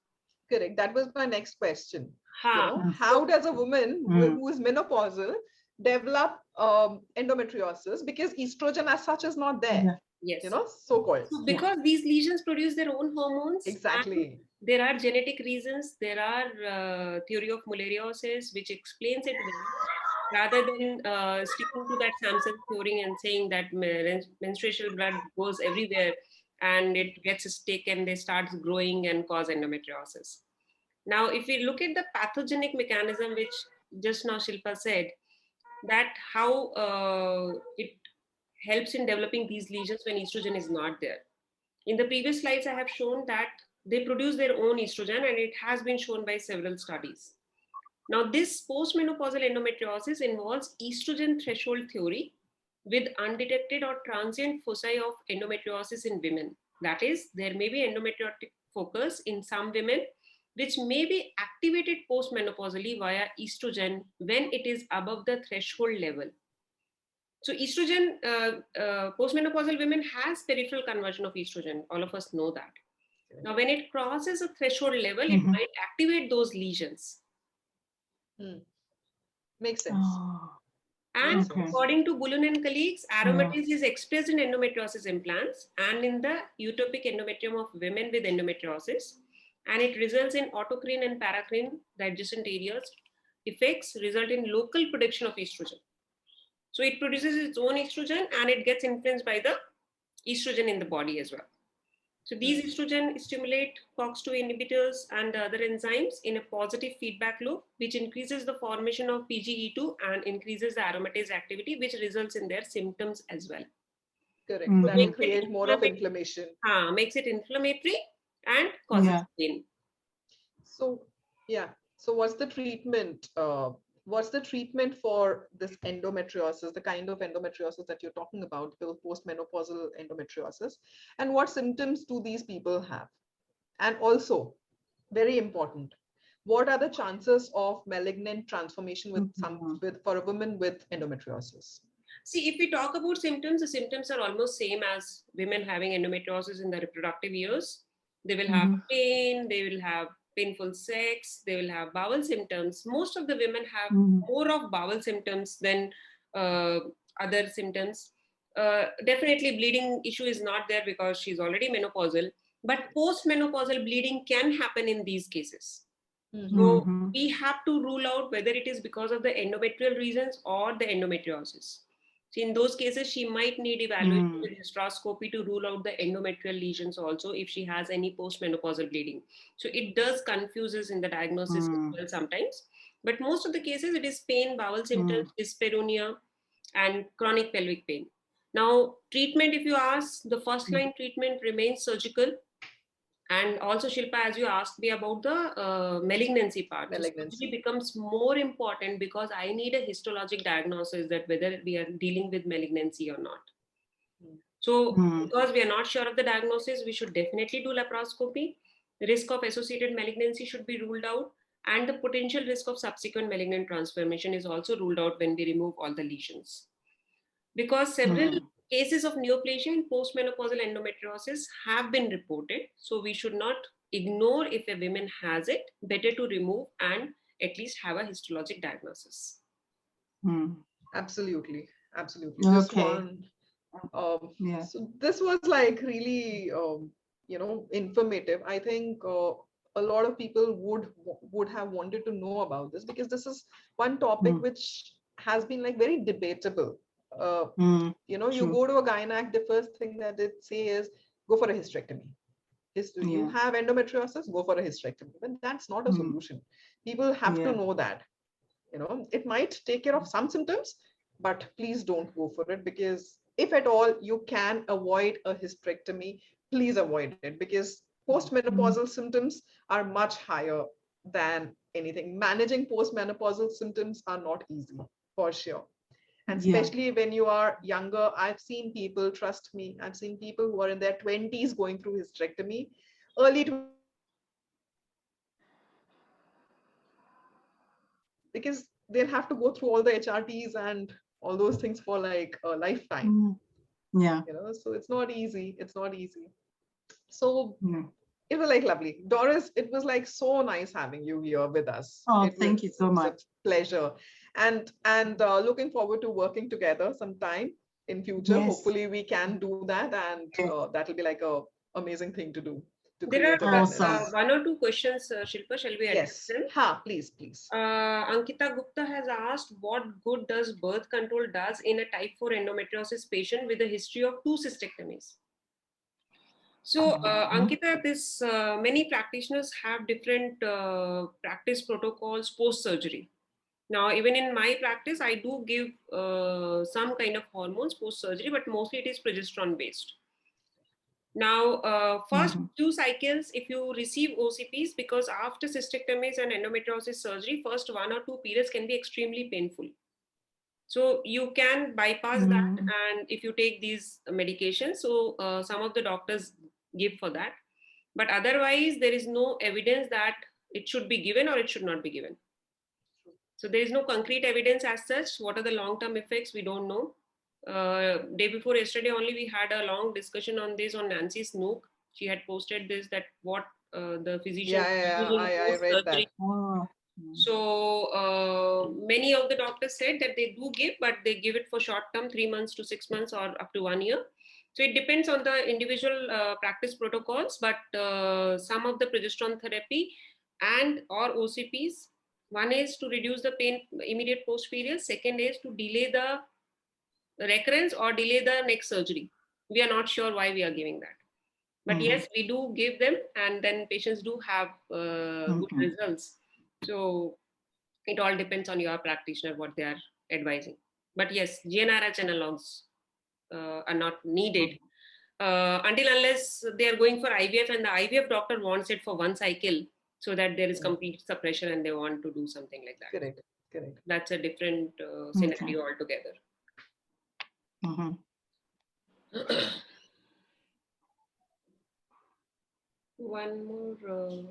Correct. That was my next question. How does a woman who is menopausal develop endometriosis? Because estrogen as such is not there. Yes. So-called. So because these lesions produce their own hormones. Exactly. There are genetic reasons. There are theory of mulariosis, which explains it well, rather than sticking to that Sampson theory and saying that menstrual blood goes everywhere and it gets stuck and they start growing and cause endometriosis. Now, if we look at the pathogenic mechanism, which just now Shilpa said, that how it helps in developing these lesions when estrogen is not there. In the previous slides, I have shown that they produce their own estrogen, and it has been shown by several studies. Now, this postmenopausal endometriosis involves estrogen threshold theory with undetected or transient foci of endometriosis in women. That is, there may be endometriotic focus in some women, which may be activated postmenopausally via estrogen when it is above the threshold level. So estrogen, postmenopausal women has peripheral conversion of estrogen. All of us know that. Now, when it crosses a threshold level, it might activate those lesions. Makes sense. And according to Bulun and colleagues, aromatase is expressed in endometriosis implants and in the utopic endometrium of women with endometriosis. And it results in autocrine and paracrine, the adjacent areas. Effects result in local production of estrogen. So it produces its own estrogen and it gets influenced by the estrogen in the body as well. So these estrogen stimulate COX-2 inhibitors and other enzymes in a positive feedback loop, which increases the formation of PGE2 and increases the aromatase activity, which results in their symptoms as well. Correct. Mhm. That will create more of inflammation. Makes it inflammatory and causes pain. So, yeah. So what's the treatment? What's the treatment for this endometriosis, the kind of endometriosis that you're talking about, the postmenopausal endometriosis? And what symptoms do these people have? And also, very important, what are the chances of malignant transformation for a woman with endometriosis? See, if we talk about symptoms, the symptoms are almost same as women having endometriosis in the reproductive years. They will have pain, they will have painful sex, they will have bowel symptoms. Most of the women have more of bowel symptoms than other symptoms. Definitely bleeding issue is not there because she's already menopausal, but post-menopausal bleeding can happen in these cases. So we have to rule out whether it is because of the endometrial reasons or the endometriosis. So in those cases, she might need evaluation with hysteroscopy to rule out the endometrial lesions also if she has any postmenopausal bleeding. So it does confuses in the diagnosis as well sometimes. But most of the cases, it is pain, bowel symptoms, dyspareunia, and chronic pelvic pain. Now, treatment, if you ask, the first line treatment remains surgical. And also, Shilpa, as you asked me about the malignancy part, surgery becomes more important because I need a histologic diagnosis that whether we are dealing with malignancy or not. So because we are not sure of the diagnosis, we should definitely do laparoscopy. The risk of associated malignancy should be ruled out. And the potential risk of subsequent malignant transformation is also ruled out when we remove all the lesions. Because several cases of neoplasia and postmenopausal endometriosis have been reported. So we should not ignore if a woman has it, better to remove and at least have a histologic diagnosis. Absolutely. Absolutely. This one, so this was like really, informative. I think a lot of people would have wanted to know about this because this is one topic which has been like very debatable. You go to a gynac, the first thing that they say is go for a hysterectomy. You have endometriosis, go for a hysterectomy. But that's not a solution. People have to know that. It might take care of some symptoms, but please don't go for it because if at all you can avoid a hysterectomy, please avoid it because postmenopausal symptoms are much higher than anything. Managing postmenopausal symptoms are not easy, for sure. And especially when you are younger, I've seen people, trust me, I've seen people who are in their 20s going through hysterectomy, because they'll have to go through all the HRTs and all those things for like a lifetime. So it's not easy. It's not easy. So it was like lovely. Doris, it was like so nice having you here with us. Thank you so much. It's a pleasure. And looking forward to working together sometime in future. Hopefully we can do that, and that'll be like a amazing thing to do. There are one or two questions, Shilpa. Shall we address them? Please, please. Ankita Gupta has asked, what good does birth control does in a type 4 endometriosis patient with a history of 2 cystectomies? So, Ankita, many practitioners have different practice protocols post-surgery. Now, even in my practice, I do give some kind of hormones post-surgery, but mostly it is progesterone-based. Now, first 2 cycles, if you receive OCPs, because after cystectomies and endometriosis surgery, first 1 or 2 periods can be extremely painful. So you can bypass that, and if you take these medications, so some of the doctors give for that. But otherwise, there is no evidence that it should be given or it should not be given. So there is no concrete evidence as such. What are the long-term effects? We don't know. Day before yesterday only we had a long discussion on this on Nancy Snook. She had posted this, that what the physician I read that. So many of the doctors said that they do give, but they give it for short term, 3 months to 6 months or up to 1 year. So it depends on the individual practice protocols, but some of the progesterone therapy and or OCPs, one is to reduce the pain immediate post period, second is to delay the recurrence or delay the next surgery. We are not sure why we are giving that. But yes, we do give them, and then patients do have good results. So it all depends on your practitioner, what they are advising. But yes, GnRH analogs are not needed until unless they are going for IVF and the IVF doctor wants it for one cycle so that there is complete suppression and they want to do something like that. Correct. Correct. That's a different scenario altogether. One more.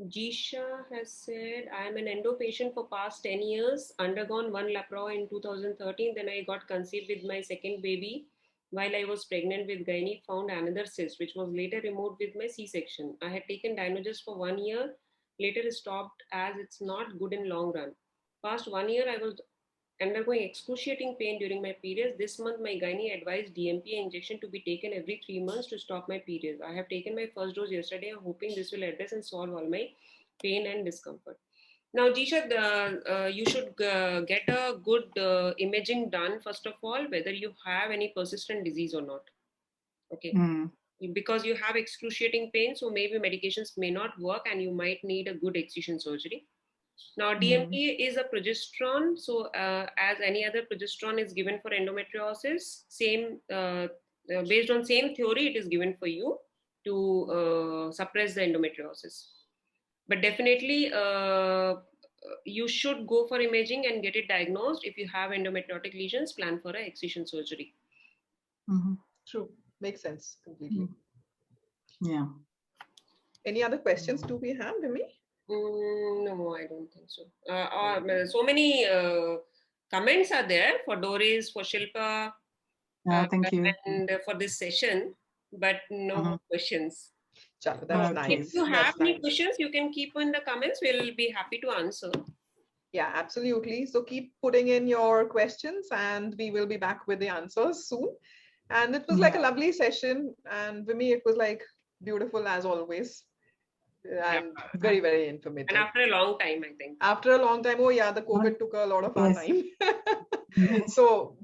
Jisha has said, I am an endo patient for past 10 years, undergone one lapro in 2013. Then I got conceived with my second baby. While I was pregnant with gynae, found another cyst, which was later removed with my C-section. I had taken Dynogest for 1 year, later stopped as it's not good in long run. Past 1 year, I was undergoing excruciating pain during my periods. This month, my gynae advised DMPA injection to be taken every 3 months to stop my periods. I have taken my first dose yesterday, hoping this will address and solve all my pain and discomfort. Now, Jisha, you should get a good imaging done, first of all, whether you have any persistent disease or not. Okay. Because you have excruciating pain, so maybe medications may not work and you might need a good excision surgery. Now, DMPA is a progesterone. So as any other progesterone is given for endometriosis, same based on same theory, it is given for you to suppress the endometriosis. But definitely, you should go for imaging and get it diagnosed. If you have endometriotic lesions, plan for an excision surgery. True. Makes sense completely. Yeah. Any other questions do we have, Vimi? No, I don't think so. So many comments are there for Doris, for Shilpa, thank you. and for this session, but no more questions. Chalo, that's nice. If you have any questions, you can keep in the comments. We'll be happy to answer. Yeah, absolutely. So keep putting in your questions and we will be back with the answers soon. And it was like a lovely session. And for me, it was like beautiful as always. And very, very informative. And after a long time, I think. After a long time, oh yeah, the COVID took a lot of our time. So